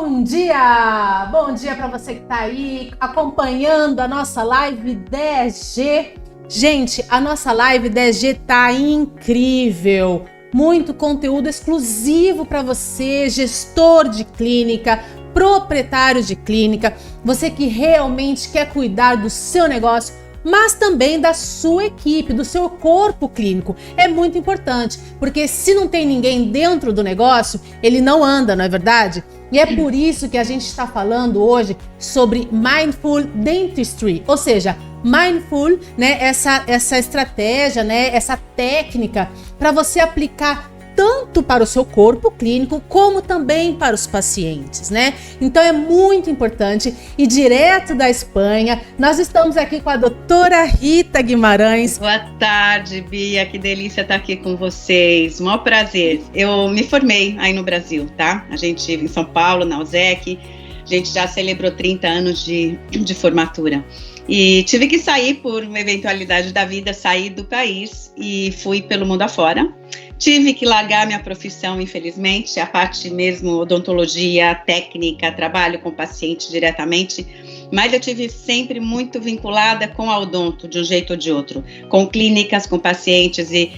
Bom dia! Bom dia para você que está aí acompanhando a nossa live 10G. Gente, a nossa live 10G tá incrível! Muito conteúdo exclusivo para você, gestor de clínica, proprietário de clínica, você que realmente quer cuidar do seu negócio, mas também da sua equipe, do seu corpo clínico. É muito importante, porque se não tem ninguém dentro do negócio, ele não anda, não é verdade? E é por isso que a gente está falando hoje sobre Mindful Dentistry, ou seja, Mindful, né, essa estratégia, né, essa técnica para você aplicar tanto para o seu corpo clínico, como também para os pacientes, né? Então é muito importante. E direto da Espanha, nós estamos aqui com a doutora Rita Guimarães. Boa tarde, Bia, que delícia estar aqui com vocês, maior prazer. Eu me formei aí no Brasil, tá? A gente, em São Paulo, na USEC, a gente já celebrou 30 anos de formatura. E tive que sair por uma eventualidade da vida, sair do país e fui pelo mundo afora. Tive que largar minha profissão, infelizmente, a parte mesmo odontologia, técnica, trabalho com paciente diretamente, mas eu tive sempre muito vinculada com a odonto, de um jeito ou de outro, com clínicas, com pacientes e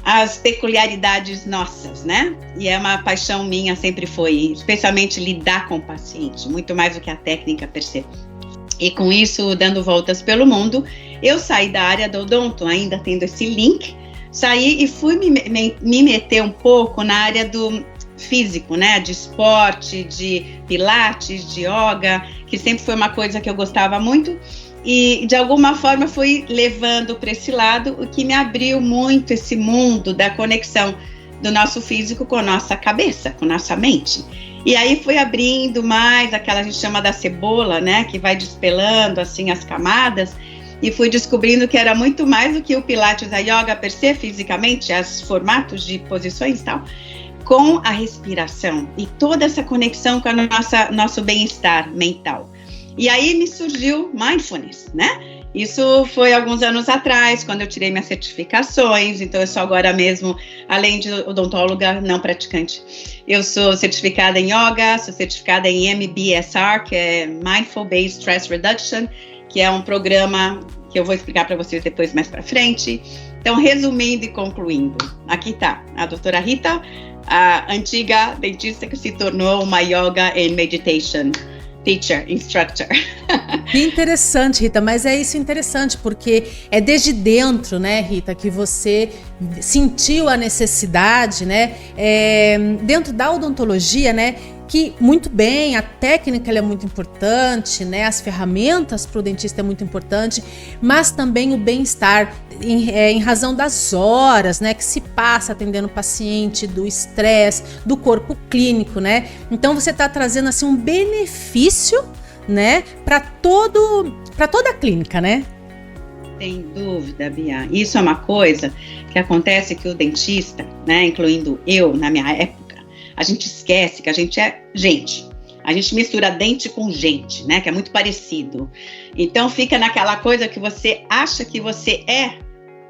as peculiaridades nossas, né? E é uma paixão minha, sempre foi, especialmente lidar com o paciente, muito mais do que a técnica per se. E com isso, dando voltas pelo mundo, eu saí da área do odonto, ainda tendo esse link, saí e fui me meter um pouco na área do físico, né? De esporte, de pilates, de yoga, que sempre foi uma coisa que eu gostava muito. E, de alguma forma, fui levando para esse lado, o que me abriu muito esse mundo da conexão do nosso físico com a nossa cabeça, com a nossa mente. E aí fui abrindo mais aquela, a gente chama da cebola, né? Que vai despelando, assim, as camadas. E fui descobrindo que era muito mais do que o Pilates, a yoga per se, fisicamente, os formatos de posições e tal, com a respiração e toda essa conexão com a nosso bem-estar mental. E aí me surgiu mindfulness, né? Isso foi alguns anos atrás, quando eu tirei minhas certificações, então eu sou agora mesmo, além de odontóloga não praticante, eu sou certificada em yoga, sou certificada em MBSR, que é Mindful Based Stress Reduction, que é um programa que eu vou explicar para vocês depois mais para frente. Então, resumindo e concluindo, aqui está a doutora Rita, a antiga dentista que se tornou uma Yoga and Meditation Teacher, Instructor. Que interessante, Rita, mas é isso interessante, porque é desde dentro, né, Rita, que você sentiu a necessidade, né, dentro da odontologia, né, que muito bem, a técnica ela é muito importante, né? As ferramentas para o dentista é muito importante, mas também o bem-estar em razão das horas, né? Que se passa atendendo o paciente, do estresse, do corpo clínico, né? Então você está trazendo assim um benefício, né? Para toda a clínica, né? Sem dúvida, Bia. Isso é uma coisa que acontece que o dentista, né? Incluindo eu na minha época, a gente esquece que a gente é gente. A gente mistura dente com gente, né? Que é muito parecido. Então fica naquela coisa que você acha que você é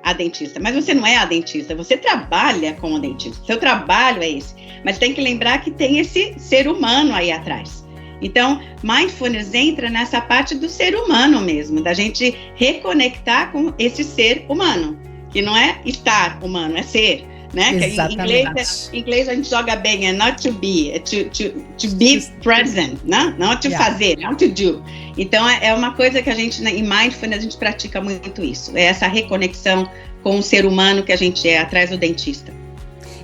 a dentista, mas você não é a dentista, você trabalha com o dentista. Seu trabalho é esse. Mas tem que lembrar que tem esse ser humano aí atrás. Então, mindfulness entra nessa parte do ser humano mesmo, da gente reconectar com esse ser humano, que não é estar humano, é ser. Né? Que em inglês a gente joga bem, é not to be, é to be present, né? Não to fazer, não to do. Então é uma coisa que a gente, em Mindfulness, a gente pratica muito isso, é essa reconexão com o ser humano que a gente é, atrás do dentista.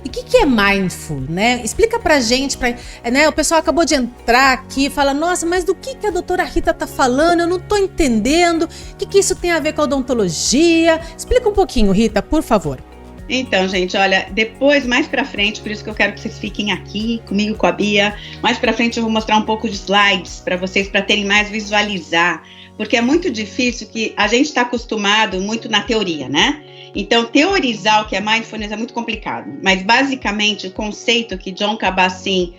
E o que é mindful, né? Explica pra gente, né? O pessoal acabou de entrar aqui e fala, nossa, mas do que a doutora Rita tá falando? Eu não tô entendendo, o que isso tem a ver com a odontologia? Explica um pouquinho, Rita, por favor. Então, gente, olha, depois, mais pra frente, por isso que eu quero que vocês fiquem aqui comigo, com a Bia, mais pra frente eu vou mostrar um pouco de slides pra vocês, pra terem mais visualizar, porque é muito difícil que a gente tá acostumado muito na teoria, né? Então, teorizar o que é mindfulness é muito complicado, mas basicamente o conceito que Jon Kabat-Zinn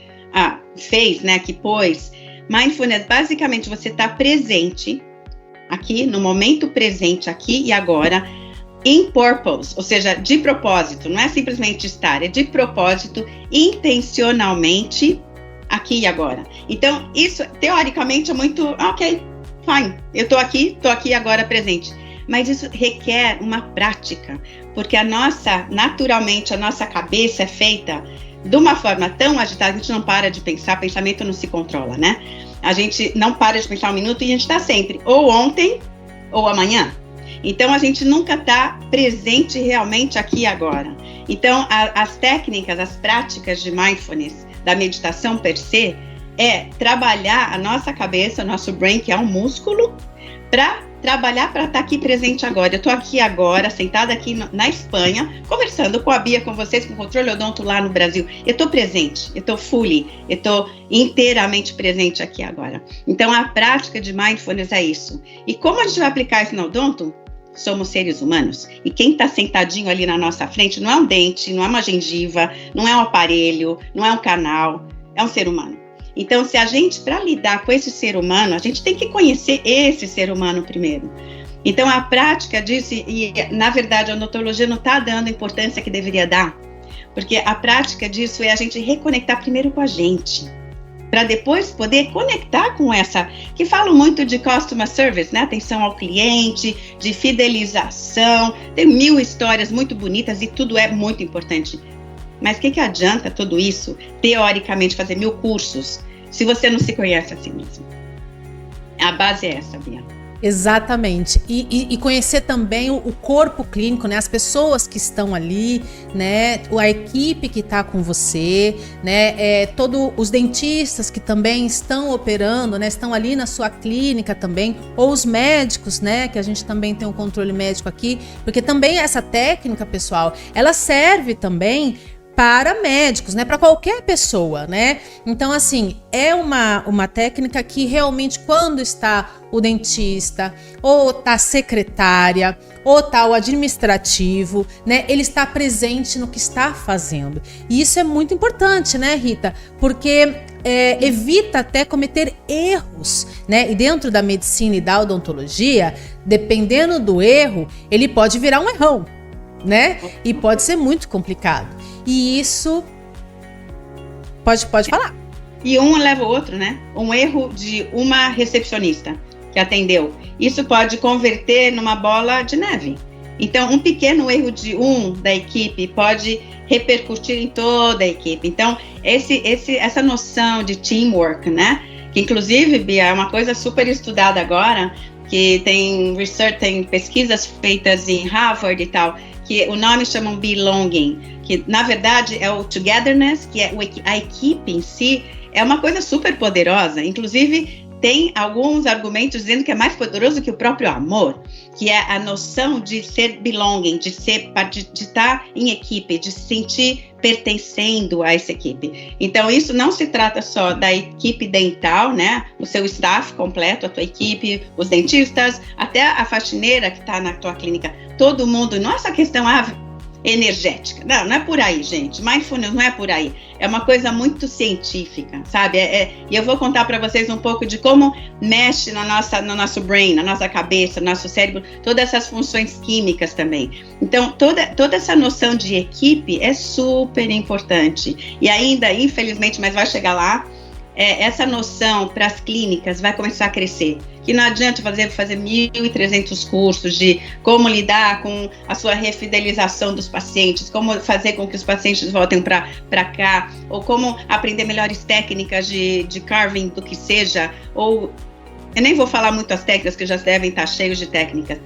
fez, né, que pôs, mindfulness, basicamente você tá presente aqui, no momento presente, aqui e agora, in purpose, ou seja, de propósito, não é simplesmente estar, é de propósito, intencionalmente aqui e agora. Então, isso, teoricamente, é muito, ok, fine, eu tô aqui agora presente. Mas isso requer uma prática, porque naturalmente, a nossa cabeça é feita de uma forma tão agitada, a gente não para de pensar, pensamento não se controla, né? A gente não para de pensar um minuto e a gente está sempre, ou ontem, ou amanhã. Então, a gente nunca está presente realmente aqui e agora. Então, as técnicas, as práticas de mindfulness, da meditação per se, é trabalhar a nossa cabeça, o nosso brain, que é um músculo, para trabalhar para estar aqui presente agora. Eu estou aqui agora, sentada aqui na Espanha, conversando com a Bia, com vocês, com o Controle Odonto lá no Brasil. Eu estou presente, eu estou fully, eu estou inteiramente presente aqui agora. Então, a prática de mindfulness é isso. E como a gente vai aplicar isso no odonto? Somos seres humanos. E quem está sentadinho ali na nossa frente não é um dente, não é uma gengiva, não é um aparelho, não é um canal, é um ser humano. Então, se a gente, para lidar com esse ser humano, a gente tem que conhecer esse ser humano primeiro. Então, a prática disso, e na verdade a odontologia não está dando a importância que deveria dar, porque a prática disso é a gente reconectar primeiro com a gente, para depois poder conectar com essa, que falam muito de customer service, né? Atenção ao cliente, de fidelização, tem 1000 histórias muito bonitas e tudo é muito importante. Mas o que adianta tudo isso, teoricamente, fazer 1000 cursos, se você não se conhece a si mesmo? A base é essa, Bia. Exatamente. E conhecer também o corpo clínico, né? As pessoas que estão ali, né? A equipe que está com você, né? Todos os dentistas que também estão operando, né? Estão ali na sua clínica também, ou os médicos, né? Que a gente também tem um controle médico aqui, porque também essa técnica, pessoal, ela serve também para médicos, né? Para qualquer pessoa, né? Então, assim, é uma técnica que realmente, quando está o dentista, ou tá a secretária, ou tá o administrativo, né? Ele está presente no que está fazendo. E isso é muito importante, né, Rita? Porque evita até cometer erros, né? E dentro da medicina e da odontologia, dependendo do erro, ele pode virar um errão, né? E pode ser muito complicado. E isso pode falar. E um leva o outro, né? Um erro de uma recepcionista que atendeu, isso pode converter numa bola de neve. Então, um pequeno erro de da equipe pode repercutir em toda a equipe. Então, essa noção de teamwork, né? Que inclusive, Bia, é uma coisa super estudada agora, que tem research, tem pesquisas feitas em Harvard e tal, que o nome chamam belonging, que na verdade é o togetherness, que é a equipe em si, é uma coisa super poderosa. Inclusive, tem alguns argumentos dizendo que é mais poderoso que o próprio amor, que é a noção de ser belonging, de estar em equipe, de se sentir pertencendo a essa equipe. Então, isso não se trata só da equipe dental, né? O seu staff completo, a tua equipe, os dentistas, até a faxineira que está na tua clínica, todo mundo. Não é essa questão energética. Não é por aí, gente. Mindfulness não é por aí. É uma coisa muito científica, sabe? E eu vou contar para vocês um pouco de como mexe no nosso brain, na nossa cabeça, no nosso cérebro, todas essas funções químicas também. Então, toda essa noção de equipe é super importante. E ainda, infelizmente, mas vai chegar lá, essa noção para as clínicas vai começar a crescer. Que não adianta fazer 1.300 cursos de como lidar com a sua refidelização dos pacientes, como fazer com que os pacientes voltem para cá, ou como aprender melhores técnicas de carving do que seja, ou eu nem vou falar muito as técnicas, que já devem estar cheios de técnicas,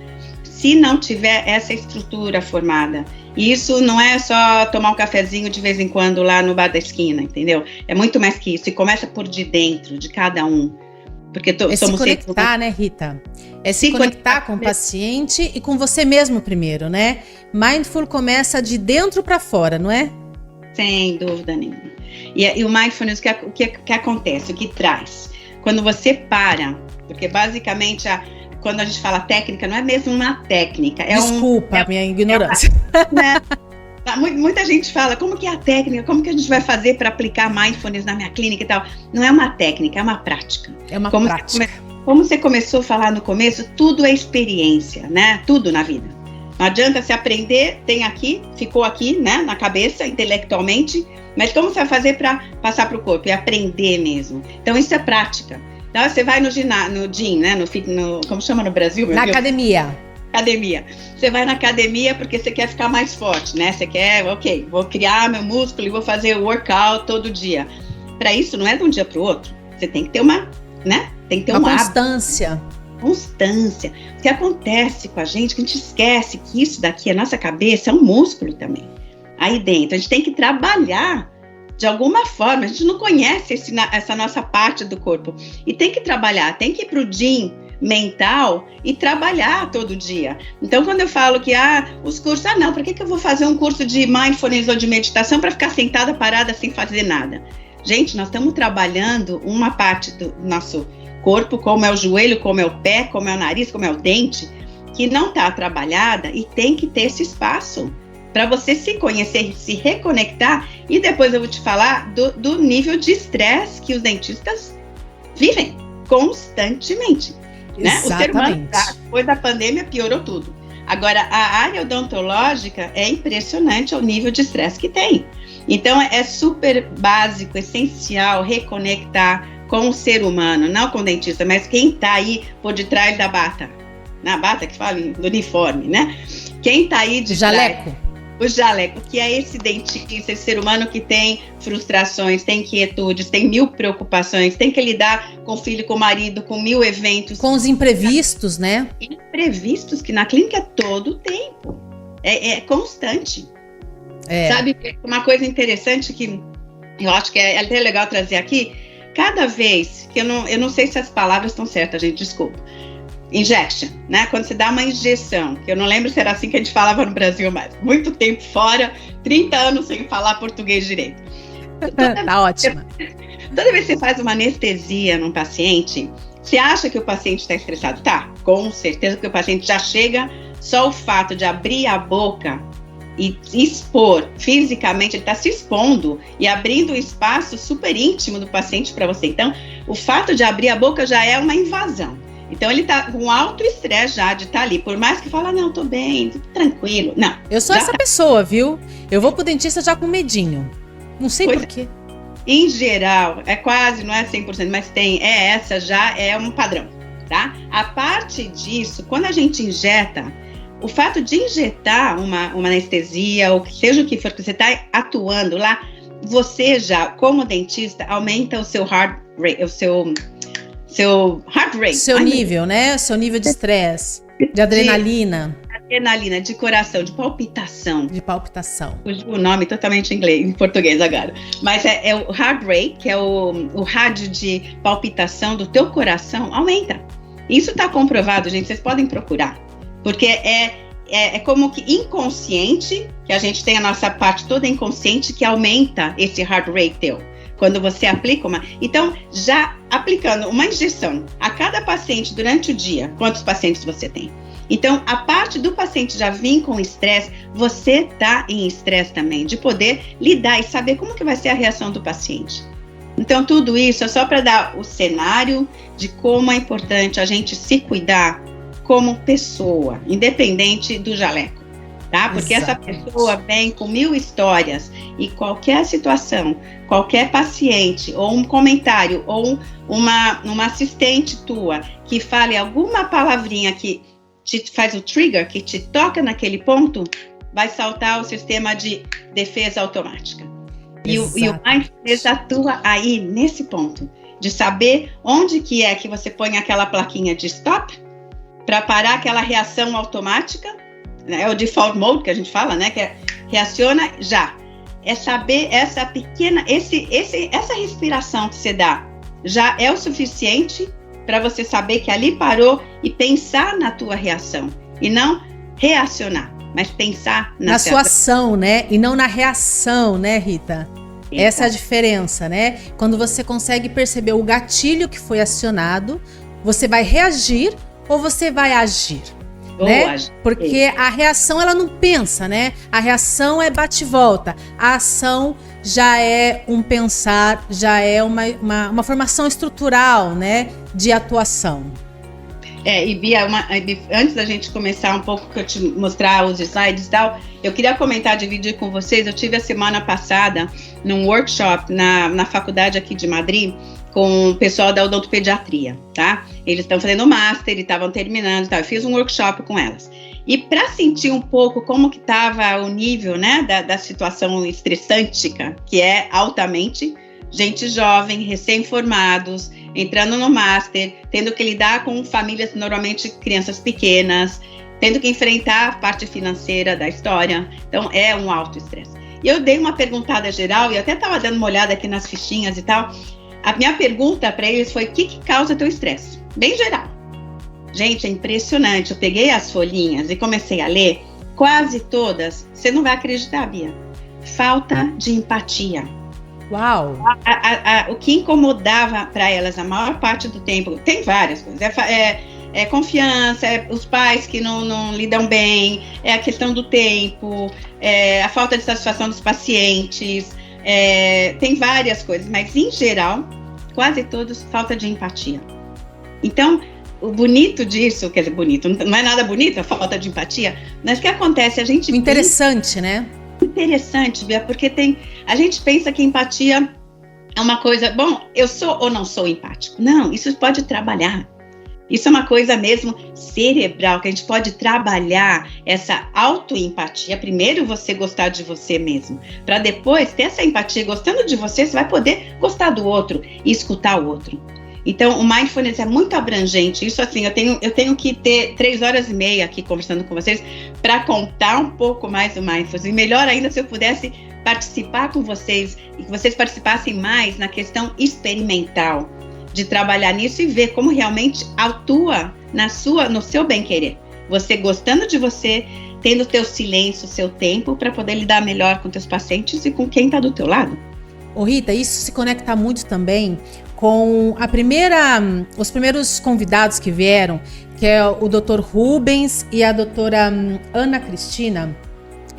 se não tiver essa estrutura formada. E isso não é só tomar um cafezinho de vez em quando lá no bar da esquina, entendeu? É muito mais que isso, e começa por de dentro, de cada um. Porque somos se conectar, né, Rita? É se conectar com o paciente e com você mesmo primeiro, né? Mindful começa de dentro para fora, não é? Sem dúvida nenhuma. E o mindfulness, o que acontece, o que traz? Quando você para, porque basicamente quando a gente fala técnica, não é mesmo uma técnica. Desculpa a minha ignorância. Muita gente fala, como que é a técnica? Como que a gente vai fazer para aplicar mindfulness na minha clínica e tal? Não é uma técnica, é uma prática. É uma prática. Como você começou a falar no começo, tudo é experiência, né? Tudo na vida. Não adianta se aprender, tem aqui, ficou aqui, né, na cabeça, intelectualmente, mas como você vai fazer para passar para o corpo? E aprender mesmo. Então, isso é prática. Então, você vai no gym, né, como chama no Brasil? Na academia. Academia. Você vai na academia porque você quer ficar mais forte, né? Você quer, ok, vou criar meu músculo e vou fazer workout todo dia. Para isso, não é de um dia para o outro. Você tem que ter uma, né? Tem que ter uma constância. Constância. O que acontece com a gente, que a gente esquece que isso daqui, a nossa cabeça, é um músculo também. Aí dentro, a gente tem que trabalhar de alguma forma. A gente não conhece essa nossa parte do corpo. E tem que trabalhar, tem que ir para o gym mental e trabalhar todo dia. Então, quando eu falo que os cursos, não, para que eu vou fazer um curso de mindfulness ou de meditação para ficar sentada, parada, sem fazer nada? Gente, nós estamos trabalhando uma parte do nosso corpo, como é o joelho, como é o pé, como é o nariz, como é o dente, que não está trabalhada e tem que ter esse espaço para você se conhecer, se reconectar. E depois eu vou te falar do nível de estresse que os dentistas vivem constantemente. Né? O ser humano, depois da pandemia, piorou tudo. Agora, a área odontológica é impressionante o nível de estresse que tem. Então, é super básico, essencial reconectar com o ser humano, não com o dentista, mas quem está aí por detrás da bata. Na bata que fala, do uniforme, né? Quem está aí de jaleco. O jaleco, que é esse dentista, esse ser humano que tem frustrações, tem inquietudes, tem 1000 preocupações, tem que lidar com o filho, com o marido, com 1000 eventos. Com os imprevistos, né? Imprevistos, que na clínica é todo o tempo. É constante. Sabe, uma coisa interessante que eu acho que é até legal trazer aqui, cada vez que eu não sei se as palavras estão certas, gente, desculpa. Injection, né? Quando você dá uma injeção, que eu não lembro se era assim que a gente falava no Brasil, mas muito tempo fora, 30 anos sem falar português direito. Tá ótima. Toda vez que você faz uma anestesia num paciente, você acha que o paciente está estressado? Tá, com certeza que o paciente já chega, só o fato de abrir a boca e expor fisicamente, ele está se expondo e abrindo um espaço super íntimo do paciente para você. Então, o fato de abrir a boca já é uma invasão. Então, ele tá com alto estresse já de estar ali. Por mais que fala, não, tô bem, tô tranquilo. Não. Eu sou essa pessoa, viu? Eu vou pro dentista já com medinho. Não sei por quê. Em geral, é quase, não é 100%, mas essa já é um padrão, tá? A parte disso, quando a gente injeta, o fato de injetar uma anestesia, ou seja o que for que você está atuando lá, você já, como dentista, aumenta o seu heart rate, o seu heart rate. Seu nível, né? Seu nível de estresse, de adrenalina. Adrenalina, de coração, de palpitação. De palpitação. O nome totalmente em inglês, em português agora. Mas é o heart rate, que é o rádio de palpitação do teu coração, aumenta. Isso está comprovado, gente, vocês podem procurar. Porque é como que inconsciente, que a gente tem a nossa parte toda inconsciente, que aumenta esse heart rate teu. Quando você aplica Então, já aplicando uma injeção a cada paciente durante o dia, quantos pacientes você tem? Então, a parte do paciente já vir com estresse, você está em estresse também, de poder lidar e saber como que vai ser a reação do paciente. Então, tudo isso é só para dar o cenário de como é importante a gente se cuidar como pessoa, independente do jaleco. Tá? Porque exatamente. Essa pessoa vem com 1000 histórias e qualquer situação, qualquer paciente ou um comentário ou uma assistente tua que fale alguma palavrinha que te faz o trigger, que te toca naquele ponto, vai saltar o sistema de defesa automática. E o mindfulness atua aí nesse ponto, de saber onde que é que você põe aquela plaquinha de stop para parar aquela reação automática. É o default mode que a gente fala, né? Que reaciona já. É saber essa pequena, essa respiração que você dá já é o suficiente para você saber que ali parou e pensar na tua reação. E não reacionar, mas pensar na sua ação, né? E não na reação, né, Rita? Eita. Essa é a diferença, né? Quando você consegue perceber o gatilho que foi acionado, você vai reagir ou você vai agir. Né? Porque a reação ela não pensa, né? A reação é bate e volta. A ação já é um pensar, já é uma formação estrutural, né? De atuação. E Bia, antes da gente começar um pouco, que eu te mostrar os slides e tal, eu queria comentar, dividir com vocês. Eu tive a semana passada num workshop na faculdade aqui de Madrid com o pessoal da odontopediatria, tá? Eles estão fazendo o master e estavam terminando, tá? Eu fiz um workshop com elas. E para sentir um pouco como que estava o nível, né, da situação estressante, que é altamente, gente jovem, recém-formados, entrando no master, tendo que lidar com famílias, normalmente crianças pequenas, tendo que enfrentar a parte financeira da história. Então, é um alto estresse. E eu dei uma perguntada geral, e até estava dando uma olhada aqui nas fichinhas e tal. A minha pergunta para eles foi: o que causa teu estresse? Bem geral. Gente, é impressionante. Eu peguei as folhinhas e comecei a ler. Quase todas, você não vai acreditar, Bia, falta de empatia. Uau! O que incomodava para elas a maior parte do tempo, tem várias coisas, é confiança, é os pais que não lidam bem, é a questão do tempo, é a falta de satisfação dos pacientes, tem várias coisas, mas em geral, quase todos, falta de empatia. Então, o bonito disso, quer dizer, bonito, não é nada bonito a falta de empatia, mas o que acontece, a gente... Interessante, né? Interessante, Bia, porque a gente pensa que empatia é uma coisa, bom, eu sou ou não sou empático. Não, isso pode trabalhar. Isso é uma coisa mesmo cerebral, que a gente pode trabalhar essa autoempatia. Primeiro você gostar de você mesmo, para depois ter essa empatia. Gostando de você, você vai poder gostar do outro e escutar o outro. Então, o mindfulness é muito abrangente. Isso, assim, eu tenho que ter 3 horas e meia aqui conversando com vocês para contar um pouco mais do mindfulness. E melhor ainda se eu pudesse participar com vocês e que vocês participassem mais na questão experimental de trabalhar nisso e ver como realmente atua no seu bem-querer. Você gostando de você, tendo o teu silêncio, o seu tempo para poder lidar melhor com teus pacientes e com quem está do teu lado. Ô Rita, isso se conecta muito também com os primeiros convidados que vieram, que é o Dr. Rubens e a doutora Ana Cristina.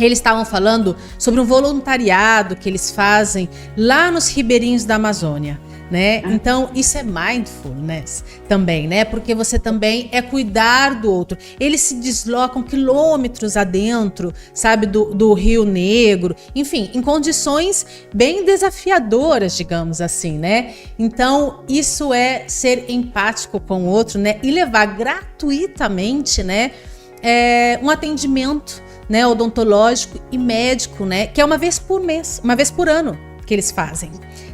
Eles estavam falando sobre um voluntariado que eles fazem lá nos ribeirinhos da Amazônia, né? Então, isso é mindfulness também, né? Porque você também é cuidar do outro. Eles se deslocam quilômetros adentro, sabe, do Rio Negro, enfim, em condições bem desafiadoras, digamos assim, né? Então, isso é ser empático com o outro, né? E levar gratuitamente, né, um atendimento, né, odontológico e médico, né, que é uma vez por mês, uma vez por ano que eles fazem,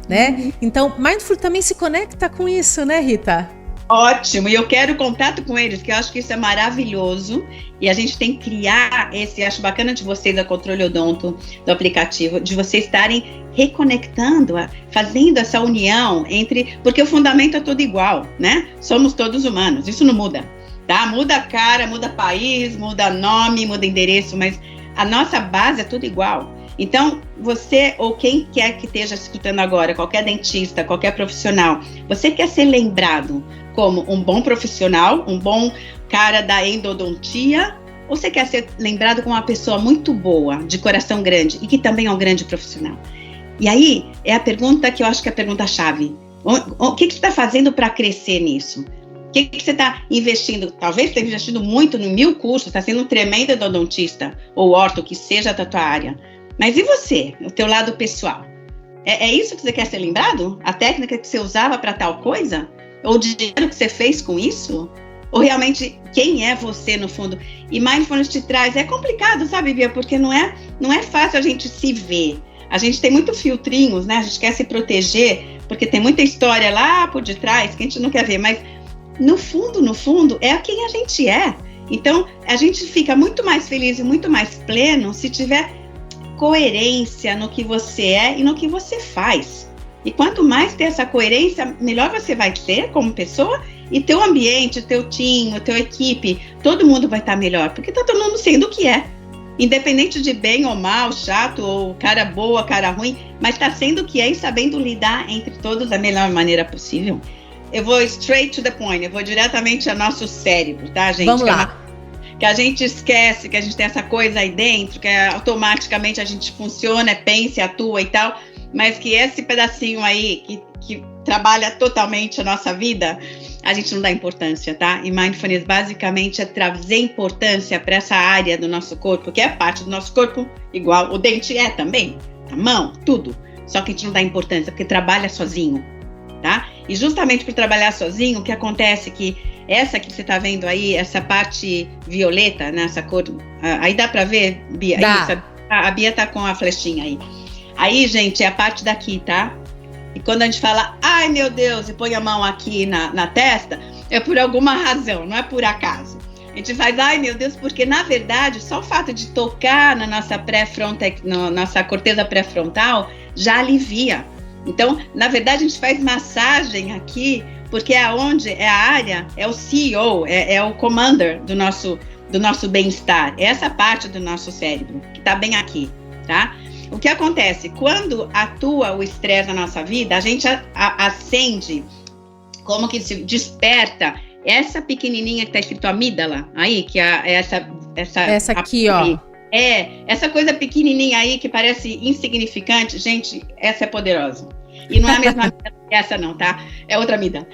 né? Então, Mindful também se conecta com isso, né, Rita? Ótimo, e eu quero contato com eles, que eu acho que isso é maravilhoso, e a gente tem que criar acho bacana de vocês, da Controle Odonto, do aplicativo, de vocês estarem reconectando, fazendo essa união porque o fundamento é todo igual, né? Somos todos humanos, isso não muda. Tá? Muda a cara, muda país, muda nome, muda endereço, mas a nossa base é tudo igual. Então, você ou quem quer que esteja escutando agora, qualquer dentista, qualquer profissional, você quer ser lembrado como um bom profissional, um bom cara da endodontia, ou você quer ser lembrado como uma pessoa muito boa, de coração grande e que também é um grande profissional? E aí, é a pergunta que eu acho que é a pergunta-chave. O que você está fazendo para crescer nisso? O que você está investindo? Talvez você esteja investindo muito em 1000 cursos, está sendo um tremendo odontista ou orto, que seja da tua área. Mas e você, o teu lado pessoal? É isso que você quer ser lembrado? A técnica que você usava para tal coisa? Ou o dinheiro que você fez com isso? Ou realmente quem é você no fundo? E Mindfulness te traz, é complicado, sabe, Bia? Porque não é fácil a gente se ver. A gente tem muito filtrinhos, né? A gente quer se proteger, porque tem muita história lá por detrás que a gente não quer ver, mas no fundo, é quem a gente é. Então, a gente fica muito mais feliz e muito mais pleno se tiver coerência no que você é e no que você faz. E quanto mais ter essa coerência, melhor você vai ser como pessoa e teu ambiente, teu time, tua equipe, todo mundo vai estar melhor, porque tá todo mundo sendo o que é. Independente de bem ou mal, chato ou cara boa, cara ruim, mas tá sendo o que é e sabendo lidar entre todos da melhor maneira possível. Eu vou straight to the point, eu vou diretamente ao nosso cérebro, tá, gente? Vamos lá. Que a gente esquece que a gente tem essa coisa aí dentro, que automaticamente a gente funciona, pensa, atua e tal, mas que esse pedacinho aí, que trabalha totalmente a nossa vida, a gente não dá importância, tá? E Mindfulness basicamente é trazer importância para essa área do nosso corpo, que é parte do nosso corpo, igual o dente é também, a mão, tudo. Só que a gente não dá importância, porque trabalha sozinho, tá? E justamente por trabalhar sozinho, o que acontece é que essa que você tá vendo aí, essa parte violeta, nessa cor, aí dá pra ver, Bia? Isso, a Bia tá com a flechinha aí. Aí, gente, é a parte daqui, tá? E quando a gente fala, ai meu Deus, e põe a mão aqui na testa, é por alguma razão, não é por acaso. A gente faz, ai meu Deus, porque na verdade, só o fato de tocar na nossa nossa corteza pré-frontal já alivia. Então, na verdade, a gente faz massagem aqui, porque é onde é a área, é o CEO, é o commander do nosso bem-estar. É essa parte do nosso cérebro, que está bem aqui, tá? O que acontece? Quando atua o estresse na nossa vida, a gente acende, como que se desperta essa pequenininha que está escrito amígdala, aí, que é essa aqui, ó. Essa coisa pequenininha aí que parece insignificante, gente, essa é poderosa. E não é a mesma essa não, tá? É outra amígdala.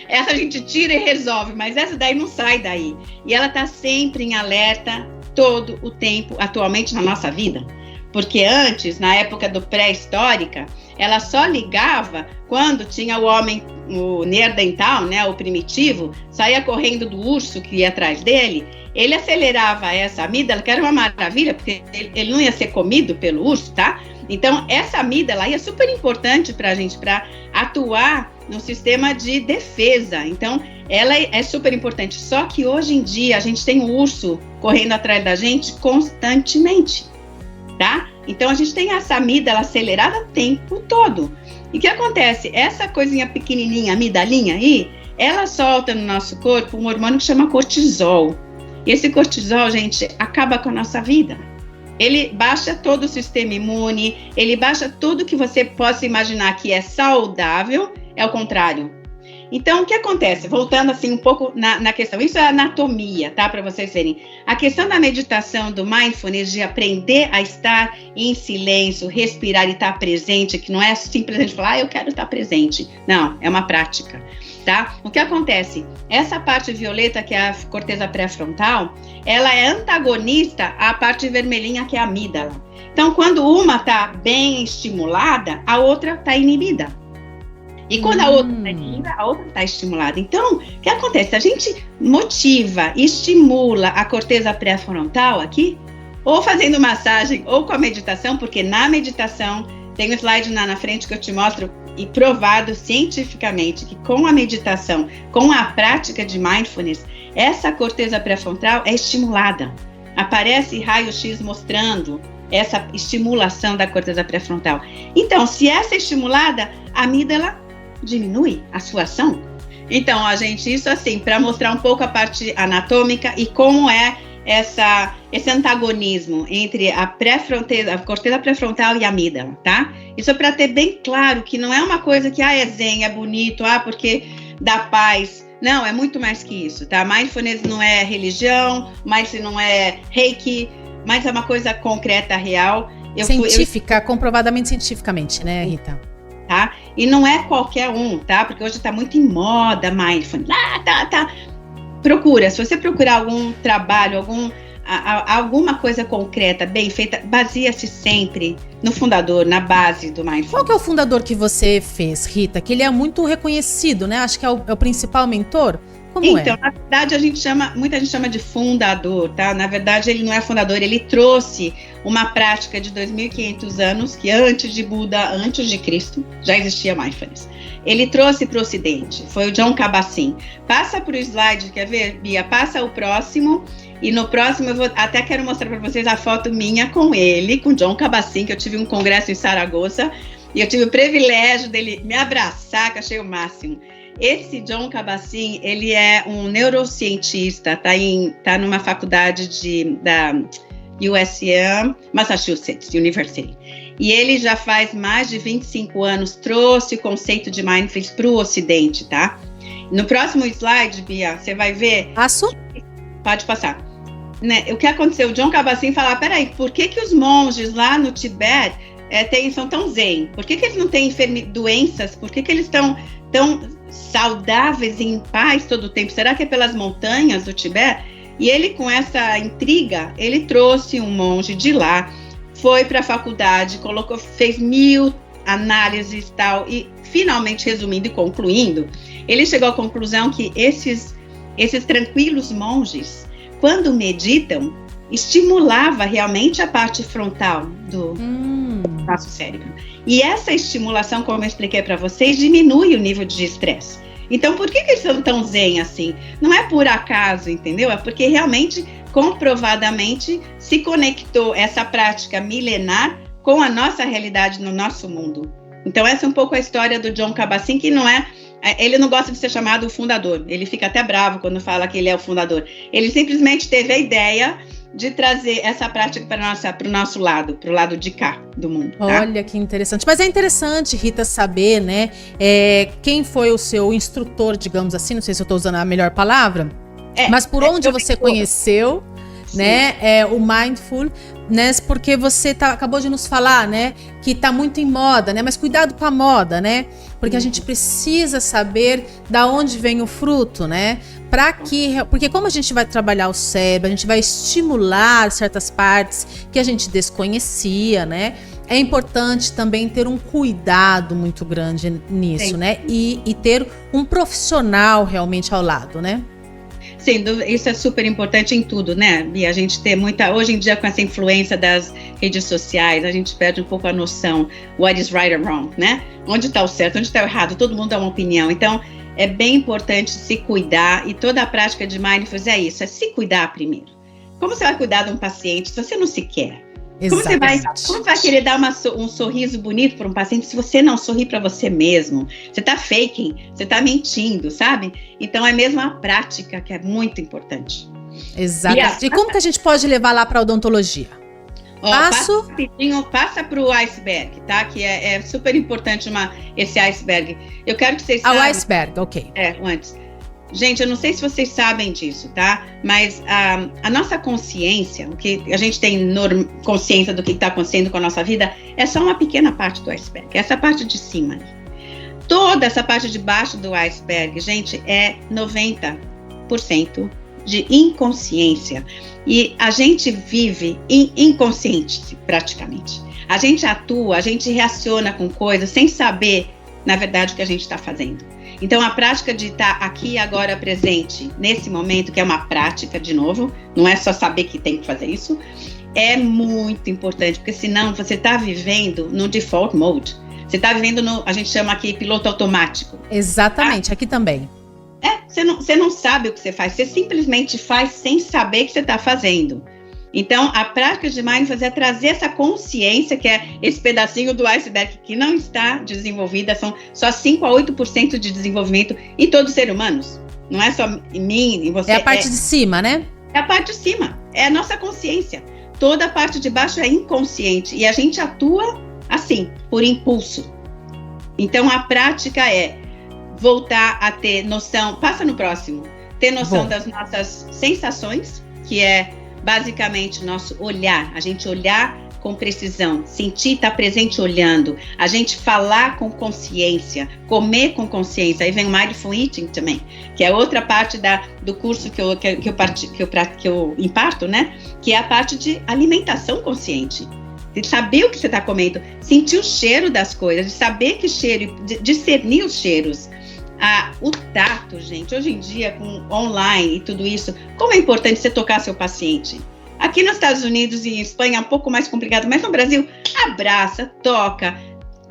Essa a gente tira e resolve, mas essa daí não sai daí. E ela tá sempre em alerta todo o tempo, atualmente na nossa vida. Porque antes, na época do pré-histórica, ela só ligava quando tinha o homem, o neandertal, né, o primitivo, saía correndo do urso que ia atrás dele, ele acelerava essa amígdala, que era uma maravilha, porque ele não ia ser comido pelo urso, tá? Então, essa amígdala aí é super importante para a gente, para atuar no sistema de defesa. Então, ela é super importante. Só que hoje em dia, a gente tem o urso correndo atrás da gente constantemente. Tá? Então a gente tem essa amígdala acelerada o tempo todo. E o que acontece? Essa coisinha pequenininha, amigdalinha aí, ela solta no nosso corpo um hormônio que chama cortisol. E esse cortisol, gente, acaba com a nossa vida. Ele baixa todo o sistema imune, ele baixa tudo que você possa imaginar que é saudável, é o contrário. Então, o que acontece? Voltando assim um pouco na questão, isso é anatomia, tá? Para vocês verem. A questão da meditação, do mindfulness, de aprender a estar em silêncio, respirar e estar presente, que não é simplesmente falar, eu quero estar presente. Não, é uma prática, tá? O que acontece? Essa parte violeta, que é a corteza pré-frontal, ela é antagonista à parte vermelhinha, que é a amígdala. Então, quando uma está bem estimulada, a outra está inibida. E quando a outra está inibida, a outra está estimulada. Então, o que acontece? A gente motiva, estimula a corteza pré-frontal aqui, ou fazendo massagem, ou com a meditação, porque na meditação, tem um slide na frente que eu te mostro, e provado cientificamente que com a meditação, com a prática de mindfulness, essa corteza pré-frontal é estimulada. Aparece raio-x mostrando essa estimulação da corteza pré-frontal. Então, se essa é estimulada, a amígdala diminui a sua ação. Então, gente, isso assim, para mostrar um pouco a parte anatômica e como é esse antagonismo entre a corteza pré-frontal e a amígdala, tá? Isso é para ter bem claro que não é uma coisa que, é zen, é bonito, porque dá paz. Não, é muito mais que isso, tá? Mindfulness não é religião, mindfulness não é reiki, mas é uma coisa concreta, real. Científica, comprovadamente cientificamente, né, Rita? Tá? E não é qualquer um, tá? Porque hoje tá muito em moda mindfulness. Tá. Procura, se você procurar algum trabalho, alguma coisa concreta, bem feita, baseia-se sempre no fundador, na base do mindfulness. Qual que é o fundador que você fez, Rita? Que ele é muito reconhecido, né? Acho que é o principal mentor. Como então, na verdade, muita gente chama de fundador, tá? Na verdade, ele não é fundador, ele trouxe uma prática de 2.500 anos, que antes de Buda, antes de Cristo, já existia mindfulness. Ele trouxe para o Ocidente, foi o Jon Kabat-Zinn. Passa para o slide, quer ver, Bia? Passa o próximo, e no próximo eu até quero mostrar para vocês a foto minha com ele, com Jon Kabat-Zinn, que eu tive um congresso em Saragoça, e eu tive o privilégio dele me abraçar, que achei o máximo. Esse Jon Kabat-Zinn, ele é um neurocientista, tá numa faculdade da USM, Massachusetts University. E ele já faz mais de 25 anos, trouxe o conceito de mindfulness para o Ocidente, tá? No próximo slide, Bia, você vai ver... Passo? Pode passar. Né, o que aconteceu? O Jon Kabat-Zinn fala, peraí, por que os monges lá no Tibete são tão zen? Por que eles não têm doenças? Por que eles estão tão saudáveis e em paz todo o tempo? Será que é pelas montanhas do Tibete? E ele, com essa intriga, ele trouxe um monge de lá, foi para a faculdade, fez 1000 análises e tal, e finalmente, resumindo e concluindo, ele chegou à conclusão que esses tranquilos monges, quando meditam, estimulava realmente a parte frontal do nosso cérebro. E essa estimulação, como eu expliquei para vocês, diminui o nível de estresse. Então, por que eles são tão zen assim? Não é por acaso, entendeu? É porque realmente, comprovadamente, se conectou essa prática milenar com a nossa realidade no nosso mundo. Então, essa é um pouco a história do Jon Kabat-Zinn, que ele não gosta de ser chamado o fundador. Ele fica até bravo quando fala que ele é o fundador. Ele simplesmente teve a ideia de trazer essa prática para o nosso lado, para o lado de cá do mundo. Tá? Olha que interessante. Mas é interessante, Rita, saber, né, quem foi o seu instrutor, digamos assim, não sei se eu estou usando a melhor palavra, mas por onde você conheceu, né, o Mindful, né, porque você acabou de nos falar, né, que está muito em moda, né, mas cuidado com a moda, né, porque a gente precisa saber da onde vem o fruto, né, porque como a gente vai trabalhar o cérebro, a gente vai estimular certas partes que a gente desconhecia, né, é importante também ter um cuidado muito grande nisso, né, e ter um profissional realmente ao lado, né. Sem dúvida, isso é super importante em tudo, né, Bia? A gente ter hoje em dia com essa influência das redes sociais, a gente perde um pouco a noção, what is right or wrong, né? Onde está o certo, onde está o errado, todo mundo dá uma opinião. Então, é bem importante se cuidar, e toda a prática de mindfulness é isso, é se cuidar primeiro. Como você vai cuidar de um paciente se você não se quer? Como você vai querer dar um sorriso bonito para um paciente se você não sorri para você mesmo? Você está faking, você está mentindo, sabe? Então é mesmo a prática que é muito importante. Exatamente. E como que a gente pode levar lá para a odontologia? Passa para o iceberg, tá? Que é super importante esse iceberg. Eu quero que vocês saibam. O iceberg, ok. Antes. Gente, eu não sei se vocês sabem disso, tá? Mas a nossa consciência, o que a gente tem consciência do que está acontecendo com a nossa vida, é só uma pequena parte do iceberg. Essa parte de cima. Toda essa parte de baixo do iceberg, gente, é 90% de inconsciência. E a gente vive inconsciente, praticamente. A gente atua, a gente reaciona com coisas sem saber, na verdade, o que a gente está fazendo. Então, a prática de estar aqui agora presente, nesse momento, que é uma prática, de novo, não é só saber que tem que fazer isso, é muito importante, porque senão você está vivendo no default mode. Você está vivendo a gente chama aqui piloto automático. Exatamente, aqui também. Você não sabe o que você faz, você simplesmente faz sem saber o que você está fazendo. Então, a prática de mindfulness é trazer essa consciência, que é esse pedacinho do iceberg que não está desenvolvida, são só 5 a 8% de desenvolvimento em todos os seres humanos. Não é só em mim, em você. É a parte de cima, né? É a parte de cima, é a nossa consciência. Toda a parte de baixo é inconsciente e a gente atua assim, por impulso. Então, a prática é voltar a ter noção, passa no próximo, ter noção das nossas sensações, que é basicamente nosso olhar, a gente olhar com precisão, sentir, estar presente olhando, a gente falar com consciência, comer com consciência. Aí vem o Mindful Eating também, que é outra parte do curso que eu imparto, né? Que é a parte de alimentação consciente, de saber o que você está comendo, sentir o cheiro das coisas, de saber que cheiro, de discernir os cheiros. O tato, gente, hoje em dia, com online e tudo isso, como é importante você tocar seu paciente. Aqui nos Estados Unidos e em Espanha é um pouco mais complicado, mas no Brasil, abraça, toca,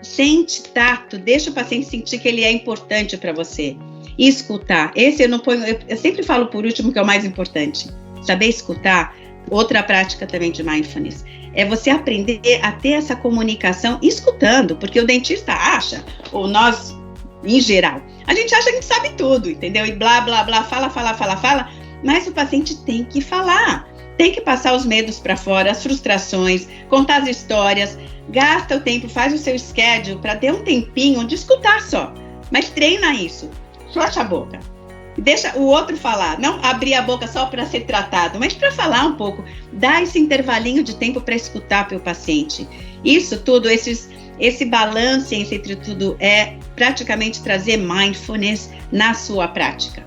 sente tato, deixa o paciente sentir que ele é importante para você. E escutar. Esse eu sempre falo por último, que é o mais importante. Saber escutar, outra prática também de mindfulness. É você aprender a ter essa comunicação escutando, porque o dentista acha, ou nós, em geral, a gente acha que a gente sabe tudo, entendeu? E blá, blá, blá, fala, mas o paciente tem que falar, tem que passar os medos para fora, as frustrações, contar as histórias, gasta o tempo, faz o seu schedule para ter um tempinho de escutar só, mas treina isso, fecha a boca, deixa o outro falar, não abrir a boca só para ser tratado, mas para falar um pouco, dar esse intervalinho de tempo para escutar o paciente. Isso tudo, esse balanço entre tudo é praticamente trazer mindfulness na sua prática.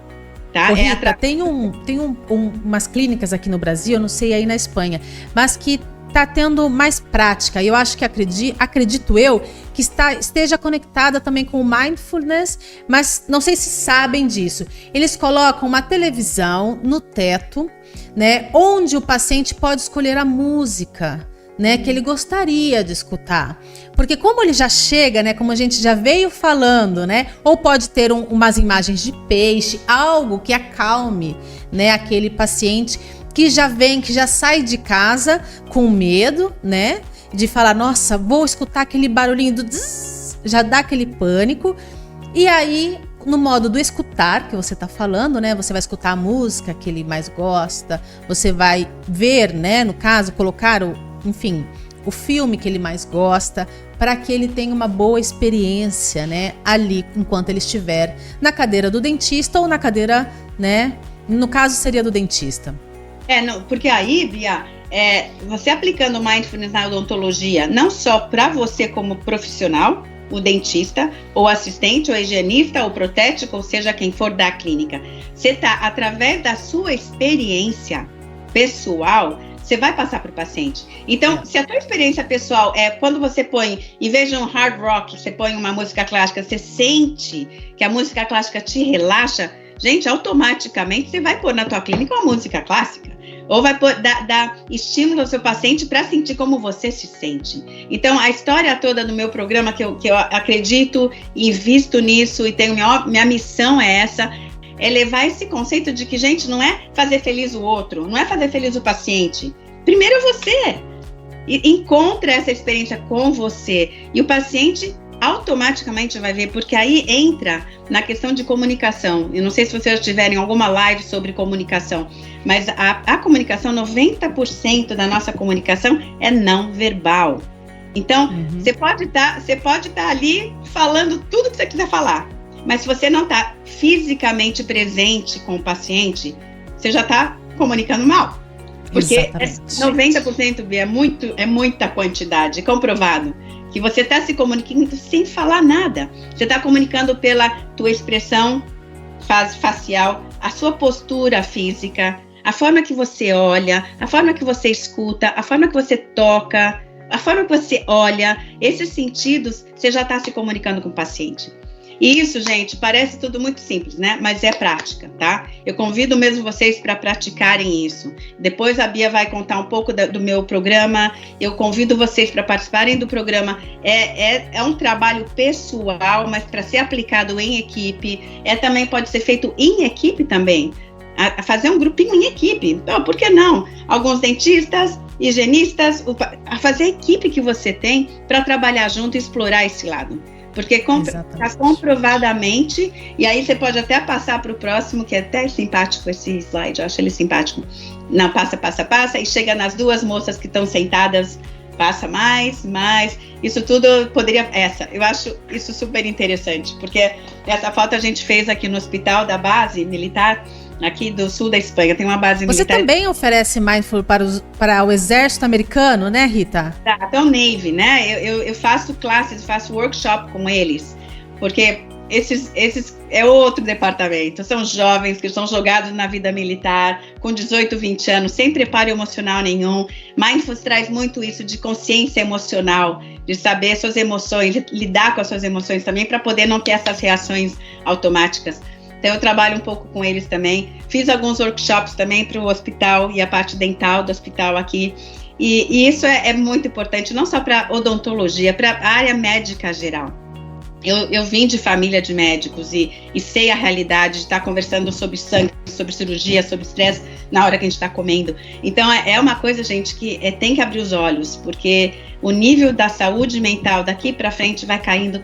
Tá? Ô, Rita, tem umas clínicas aqui no Brasil, eu não sei aí na Espanha, mas que está tendo mais prática. Eu acho que acredito eu que esteja conectada também com o mindfulness, mas não sei se sabem disso. Eles colocam uma televisão no teto, né, onde o paciente pode escolher a música, né, que ele gostaria de escutar. Porque como ele já chega, né, como a gente já veio falando, né, ou pode ter umas imagens de peixe, algo que acalme, né, aquele paciente que já vem, que já sai de casa com medo, né, de falar, nossa, vou escutar aquele barulhinho do zzz, já dá aquele pânico. E aí, no modo do escutar, que você tá falando, né, você vai escutar a música que ele mais gosta, você vai ver, né, no caso, colocar o filme que ele mais gosta, para que ele tenha uma boa experiência, né, ali, enquanto ele estiver na cadeira do dentista ou na cadeira, né, no caso seria do dentista. Não, porque aí, Bia, você aplicando mindfulness na odontologia, não só para você como profissional, o dentista, ou assistente, ou higienista, ou protético, ou seja, quem for da clínica, você está, através da sua experiência pessoal, você vai passar para o paciente. Então, se a tua experiência pessoal é quando você põe, em vez de um hard rock, você põe uma música clássica, você sente que a música clássica te relaxa, gente, automaticamente você vai pôr na tua clínica uma música clássica. Ou vai dar estímulo ao seu paciente para sentir como você se sente. Então, a história toda do meu programa, que eu acredito e invisto nisso, e tenho minha missão é essa, é levar esse conceito de que, gente, não é fazer feliz o outro, não é fazer feliz o paciente. Primeiro você. E encontra essa experiência com você. E o paciente automaticamente vai ver, porque aí entra na questão de comunicação. Eu não sei se vocês tiverem alguma live sobre comunicação, mas a comunicação, 90% da nossa comunicação é não verbal. Então, você pode estar ali falando tudo que você quiser falar, mas se você não está fisicamente presente com o paciente, você já está comunicando mal. Porque 90% é muita quantidade, comprovado. Que você está se comunicando sem falar nada. Você está comunicando pela tua expressão facial, a sua postura física, a forma que você olha, a forma que você escuta, a forma que você toca, a forma que você olha. Esses sentidos, você já está se comunicando com o paciente. E isso, gente, parece tudo muito simples, né? Mas é prática, tá? Eu convido mesmo vocês para praticarem isso. Depois a Bia vai contar um pouco do meu programa. Eu convido vocês para participarem do programa. É um trabalho pessoal, mas para ser aplicado em equipe. Também pode ser feito em equipe também. A fazer um grupinho em equipe. Então, por que não? Alguns dentistas, higienistas, a fazer a equipe que você tem para trabalhar junto e explorar esse lado. Porque está comprovadamente, e aí você pode até passar para o próximo, que é até simpático esse slide, eu acho ele simpático. Não, passa, e chega nas duas moças que estão sentadas, passa mais, isso tudo poderia, eu acho isso super interessante, porque essa foto a gente fez aqui no hospital da base militar, aqui do sul da Espanha, tem uma base militar. Você também oferece Mindful para o exército americano, né, Rita? Até o Navy, né? Eu faço classes, faço workshop com eles, porque esses é outro departamento, são jovens que são jogados na vida militar, com 18, 20 anos, sem preparo emocional nenhum. Mindful traz muito isso de consciência emocional, de saber suas emoções, lidar com as suas emoções também, para poder não ter essas reações automáticas. Então eu trabalho um pouco com eles também. Fiz alguns workshops também para o hospital e a parte dental do hospital aqui. E isso é muito importante, não só para odontologia, para a área médica geral. Eu vim de família de médicos e sei a realidade de estar conversando sobre sangue, sobre cirurgia, sobre estresse na hora que a gente está comendo. Então é uma coisa, gente, que tem que abrir os olhos, porque o nível da saúde mental daqui para frente vai caindo,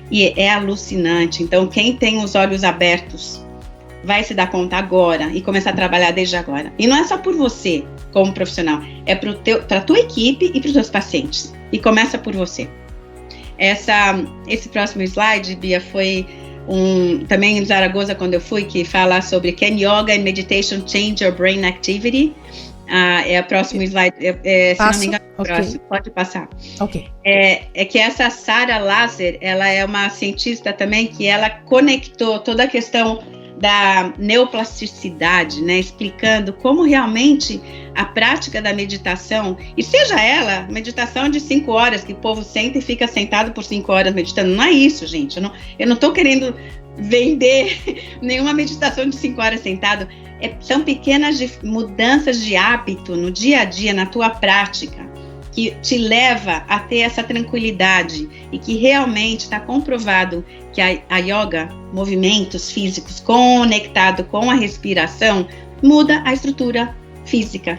e é alucinante. Então quem tem os olhos abertos vai se dar conta agora e começar a trabalhar desde agora. E não é só por você como profissional, é para a tua equipe e para os teus pacientes. E começa por você. Esse próximo slide, Bia, foi também em Zaragoza, quando eu fui, que fala sobre Can Yoga and Meditation Change Your Brain Activity? É o próximo slide, se não me engano, próximo, pode passar. Ok. É que essa Sarah Laser, ela é uma cientista também que ela conectou toda a questão da neoplasticidade, né, explicando como realmente a prática da meditação, e seja ela meditação de 5 horas, que o povo senta e fica sentado por 5 horas meditando, não é isso, gente, eu não estou querendo vender nenhuma meditação de 5 horas sentado, são pequenas mudanças de hábito no dia a dia, na tua prática, que te leva a ter essa tranquilidade e que realmente está comprovado que a yoga, movimentos físicos conectado com a respiração, muda a estrutura física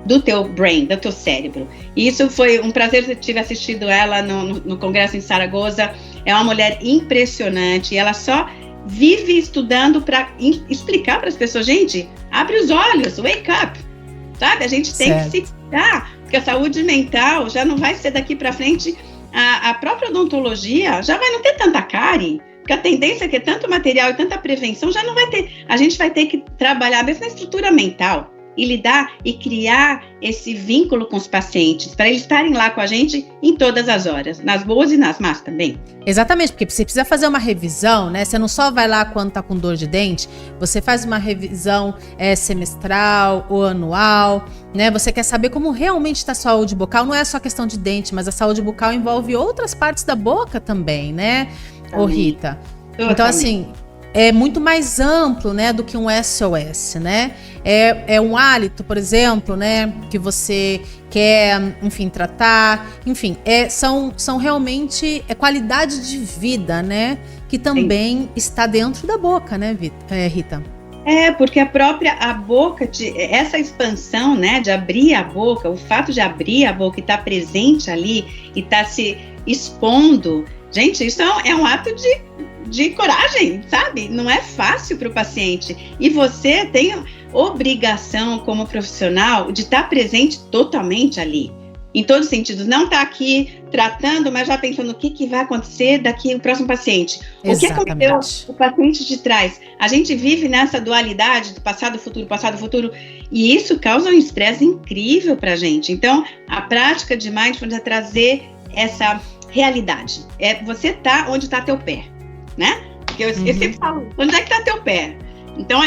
do teu brain, do teu cérebro. E isso foi um prazer ter tive assistido ela no congresso em Zaragoza. É uma mulher impressionante, ela só vive estudando para explicar para as pessoas, gente, abre os olhos, wake up, sabe? A gente tem que se cuidar, porque a saúde mental já não vai ser daqui para frente, a própria odontologia já vai não ter tanta cárie, porque a tendência é que tanto material e tanta prevenção já não vai ter, a gente vai ter que trabalhar mesmo na estrutura mental e lidar e criar esse vínculo com os pacientes, para eles estarem lá com a gente em todas as horas, nas boas e nas más também. Exatamente, porque você precisa fazer uma revisão, né? Você não só vai lá quando tá com dor de dente, você faz uma revisão semestral ou anual, né? Você quer saber como realmente está a saúde bucal, não é só questão de dente, mas a saúde bucal envolve outras partes da boca também, né, ô Rita? Então, assim, é muito mais amplo, né, do que um SOS, né? É um hálito, por exemplo, né, que você quer, enfim, tratar, enfim, são realmente qualidade de vida, né, que também está dentro da boca, né, Rita? Porque a boca, essa expansão, né, de abrir a boca, o fato de abrir a boca e estar presente ali e estar se expondo, gente, isso é um ato de coragem, sabe? Não é fácil para o paciente. E você tem obrigação, como profissional, de estar presente totalmente ali. Em todos os sentidos. Não estar aqui tratando, mas já pensando o que vai acontecer daqui o próximo paciente. Exatamente. O que aconteceu o paciente de trás. A gente vive nessa dualidade do passado, futuro. E isso causa um estresse incrível para a gente. Então, a prática de mindfulness é trazer essa realidade. Você tá onde está teu pé. Né? Porque eu sempre falo, onde é que está teu pé? Então,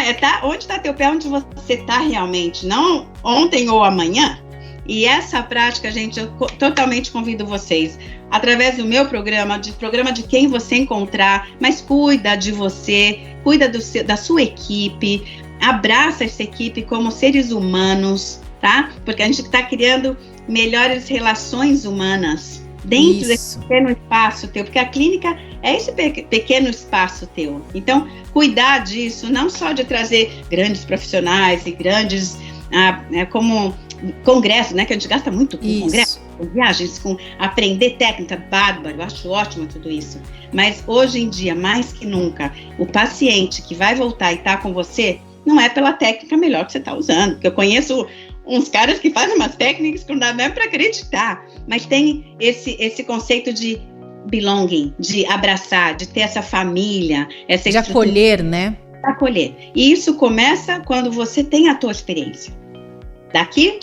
onde está teu pé, onde você está realmente, não ontem ou amanhã. E essa prática, gente, eu totalmente convido vocês, através do meu programa de quem você encontrar, mas cuida de você, cuida da sua equipe, abraça essa equipe como seres humanos, tá? Porque a gente está criando melhores relações humanas dentro desse pequeno espaço teu, porque a clínica é esse pequeno espaço teu. Então, cuidar disso, não só de trazer grandes profissionais e grandes, como congressos, né, que a gente gasta muito com congressos, com viagens, com aprender técnica, bárbaro, eu acho ótimo tudo isso. Mas hoje em dia, mais que nunca, o paciente que vai voltar e tá com você, não é pela técnica melhor que você está usando, porque eu conheço uns caras que fazem umas técnicas que não dá nem para acreditar, mas tem esse conceito de belonging, de abraçar, de ter essa família, essa de acolher, né? Acolher. E isso começa quando você tem a tua experiência. Daqui,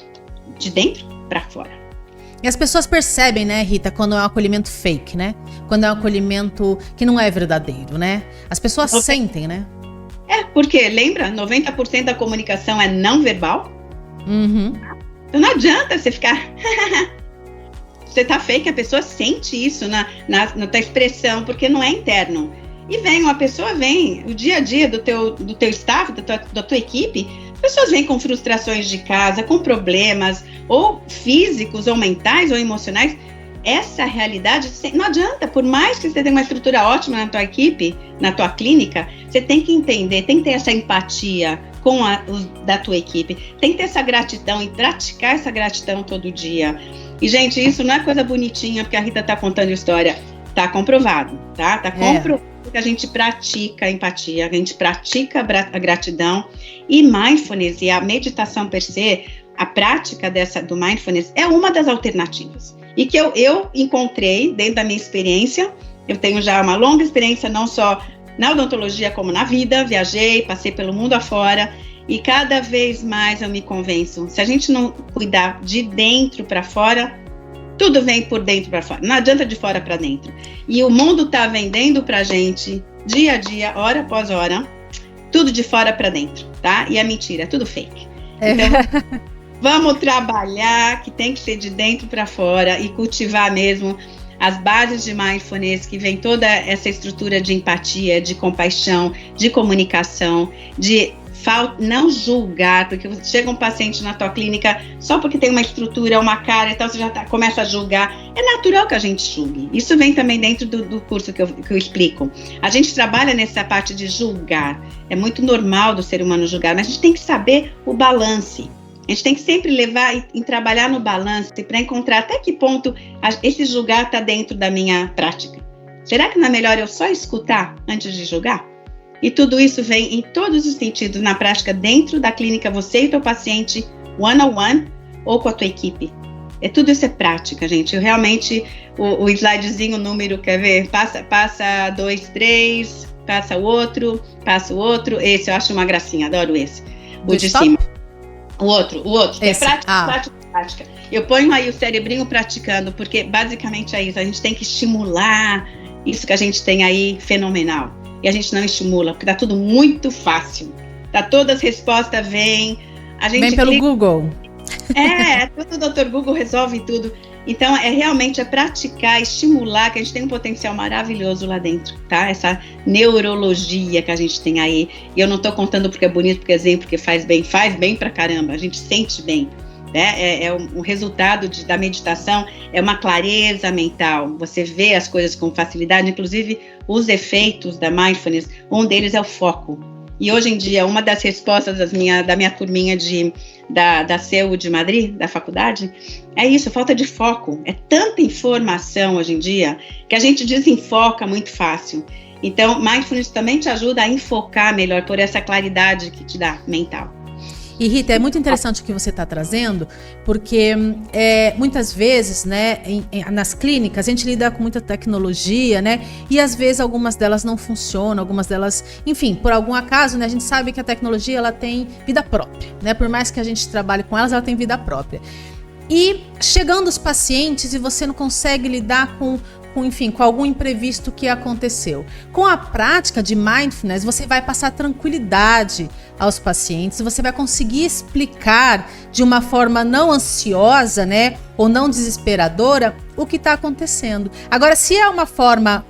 de dentro para fora. E as pessoas percebem, né, Rita, quando é um acolhimento fake, né? Quando é um acolhimento que não é verdadeiro, né? As pessoas sentem, né? Porque, lembra, 90% da comunicação é não verbal. Então não adianta você ficar... Você tá fake, a pessoa sente isso na tua expressão, porque não é interno. E o dia a dia do teu staff, da tua equipe, pessoas vêm com frustrações de casa, com problemas, ou físicos, ou mentais, ou emocionais. Essa realidade, não adianta, por mais que você tenha uma estrutura ótima na tua equipe, na tua clínica, você tem que entender, tem que ter essa empatia da tua equipe, tem que ter essa gratidão e praticar essa gratidão todo dia. E, gente, isso não é coisa bonitinha, porque a Rita tá contando história, tá comprovado, tá? Tá comprovado que a gente pratica a empatia, a gente pratica a gratidão, e mindfulness e a meditação per se, a prática do mindfulness é uma das alternativas. E que eu encontrei dentro da minha experiência, eu tenho já uma longa experiência, não só na odontologia como na vida, viajei, passei pelo mundo afora, e cada vez mais eu me convenço, se a gente não cuidar de dentro para fora, tudo vem por dentro para fora, não adianta de fora para dentro. E o mundo está vendendo para a gente, dia a dia, hora após hora, tudo de fora para dentro, tá? E é mentira, é tudo fake. Então, vamos trabalhar, que tem que ser de dentro para fora e cultivar mesmo as bases de mindfulness, que vem toda essa estrutura de empatia, de compaixão, de comunicação, de não julgar, porque chega um paciente na tua clínica só porque tem uma estrutura, uma cara, então você já começa a julgar. É natural que a gente julgue. Isso vem também dentro do curso que eu explico. A gente trabalha nessa parte de julgar. É muito normal do ser humano julgar, mas a gente tem que saber o balance. A gente tem que sempre levar e trabalhar no balance para encontrar até que ponto esse julgar está dentro da minha prática. Será que não é melhor eu só escutar antes de julgar? E tudo isso vem em todos os sentidos na prática dentro da clínica, você e teu paciente, one-on-one ou com a tua equipe. Tudo isso é prática, gente. Eu realmente, o slidezinho, o número, quer ver? Passa 2, 3, passa o outro, esse eu acho uma gracinha, adoro esse. O de cima. O outro, que esse. É prática. Eu ponho aí o cerebrinho praticando, porque basicamente é isso, a gente tem que estimular isso que a gente tem aí fenomenal. E a gente não estimula, porque tá tudo muito fácil. Todas as respostas vêm. Vem pelo Google. Tudo o Dr. Google resolve tudo. Então, realmente praticar, estimular, que a gente tem um potencial maravilhoso lá dentro, tá? Essa neurologia que a gente tem aí. E eu não tô contando porque é bonito, porque é exemplo, porque faz bem pra caramba. A gente sente bem. O resultado da meditação é uma clareza mental, você vê as coisas com facilidade, inclusive os efeitos da mindfulness, um deles é o foco. E hoje em dia, uma das respostas da minha turminha da CEU de Madrid, da faculdade, é isso, falta de foco. É tanta informação hoje em dia que a gente desenfoca muito fácil. Então, mindfulness também te ajuda a enfocar melhor por essa claridade que te dá mental. E Rita, é muito interessante o que você está trazendo, porque muitas vezes, né, nas clínicas, a gente lida com muita tecnologia, né, e às vezes algumas delas não funcionam, algumas delas, enfim, por algum acaso, né, a gente sabe que a tecnologia, ela tem vida própria, né, por mais que a gente trabalhe com elas, ela tem vida própria. E chegando os pacientes e você não consegue lidar com algum imprevisto que aconteceu. Com a prática de mindfulness, você vai passar tranquilidade aos pacientes, você vai conseguir explicar de uma forma não ansiosa, né, ou não desesperadora, o que está acontecendo. Agora, se é uma forma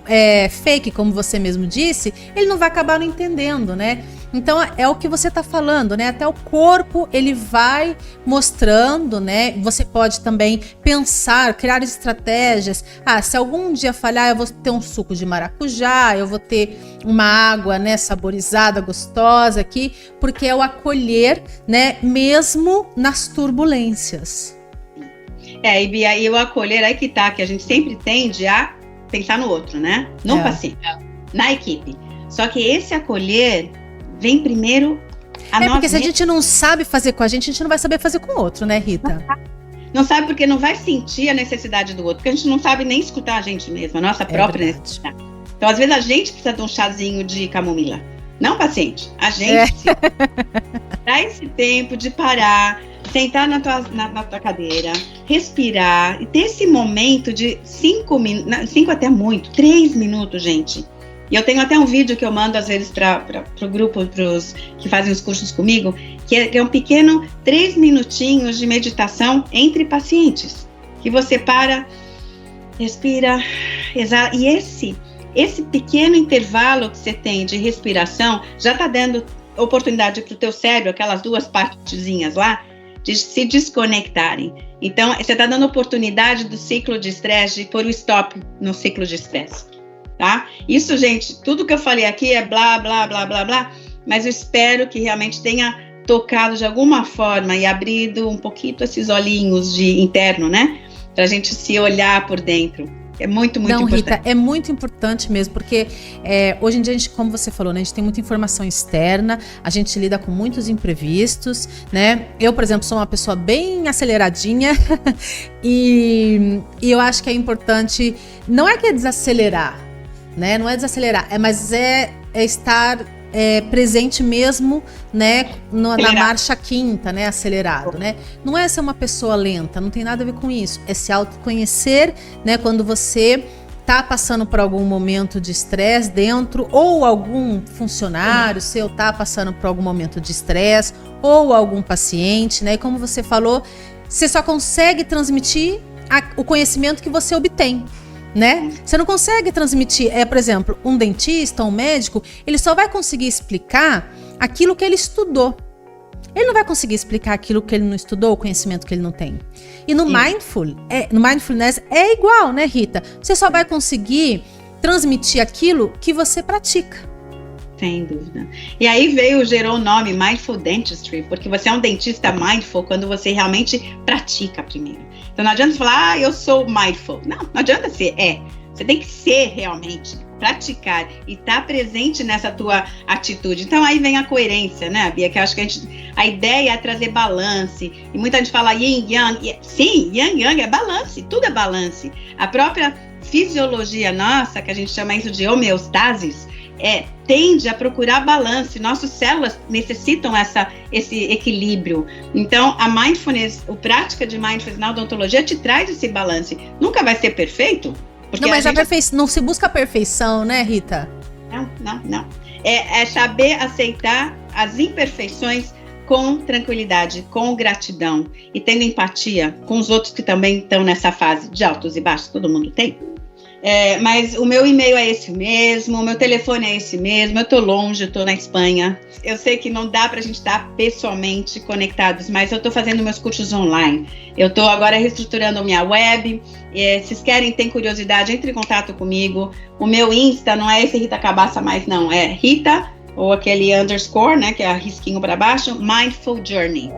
fake, como você mesmo disse, ele não vai acabar não entendendo, né? Então, é o que você está falando, né? Até o corpo, ele vai mostrando, né? Você pode também pensar, criar estratégias. Se algum dia falhar, eu vou ter um suco de maracujá, eu vou ter uma água, né, saborizada, gostosa aqui, porque é o acolher, né, mesmo nas turbulências. E Bia, e o acolher aí que tá, que a gente sempre tende a pensar no outro, né? No paciente, na equipe. Só que esse acolher vem primeiro a nós. Porque se a gente não sabe fazer com a gente não vai saber fazer com o outro, né, Rita? Não sabe porque não vai sentir a necessidade do outro, porque a gente não sabe nem escutar a gente mesma, a nossa própria necessidade. Então, às vezes, a gente precisa de um chazinho de camomila. Não o paciente, a gente precisa dar esse tempo de parar, sentar na tua cadeira, respirar e ter esse momento de 5 minutos, 5 até muito, 3 minutos, gente. E eu tenho até um vídeo que eu mando às vezes para o grupo, para os que fazem os cursos comigo, que é um pequeno 3 minutinhos de meditação entre pacientes. Que você para, respira, exala. E esse pequeno intervalo que você tem de respiração já está dando oportunidade para o teu cérebro, aquelas 2 partezinhas lá, de se desconectarem. Então, você está dando oportunidade do ciclo de estresse, de pôr o stop no ciclo de estresse. Tá? Isso, gente, tudo que eu falei aqui é blá, blá, blá, blá, blá, mas eu espero que realmente tenha tocado de alguma forma e abrido um pouquinho esses olhinhos de interno, né? Pra gente se olhar por dentro. É muito importante. Rita, é muito importante mesmo, porque hoje em dia, a gente, como você falou, né, a gente tem muita informação externa, a gente lida com muitos imprevistos, né? Eu, por exemplo, sou uma pessoa bem aceleradinha e eu acho que é importante, não é que é desacelerar, né? Não é desacelerar, mas é estar presente mesmo, né, na marcha quinta, né, acelerado, né? Não é ser uma pessoa lenta, não tem nada a ver com isso. É se autoconhecer, né, quando você tá passando por algum momento de estresse dentro, ou algum funcionário seu tá passando por algum momento de estresse, ou algum paciente, né? E como você falou, você só consegue transmitir o conhecimento que você obtém, né? Você não consegue transmitir, por exemplo, um dentista, um médico, ele só vai conseguir explicar aquilo que ele estudou. Ele não vai conseguir explicar aquilo que ele não estudou, o conhecimento que ele não tem. E no mindfulness é igual, né, Rita? Você só vai conseguir transmitir aquilo que você pratica. Sem dúvida. E aí gerou o nome Mindful Dentistry, porque você é um dentista mindful quando você realmente pratica primeiro. Então não adianta falar, eu sou mindful. Não adianta ser, Você tem que ser realmente, praticar e estar presente nessa tua atitude. Então aí vem a coerência, né, Bia? Que eu acho que a ideia é trazer balance. E muita gente fala yin, yang. Sim, yin, yang é balance, tudo é balance. A própria fisiologia nossa, que a gente chama isso de homeostasis, tende a procurar balance. Nossas células necessitam esse equilíbrio. Então, a mindfulness, a prática de mindfulness na odontologia te traz esse balance. Nunca vai ser perfeito. Não, mas não se busca a perfeição, né, Rita? Não. É saber aceitar as imperfeições com tranquilidade, com gratidão e tendo empatia com os outros que também estão nessa fase de altos e baixos, todo mundo tem. Mas o meu e-mail é esse mesmo, o meu telefone é esse mesmo, eu tô longe, eu tô na Espanha. Eu sei que não dá pra gente estar pessoalmente conectados, mas eu tô fazendo meus cursos online. Eu tô agora reestruturando minha web. Se vocês querem, tem curiosidade, entre em contato comigo. O meu Insta não é esse Rita Cabaça mais, não. É Rita, ou aquele underscore, né, que é risquinho para baixo, Mindful Journey.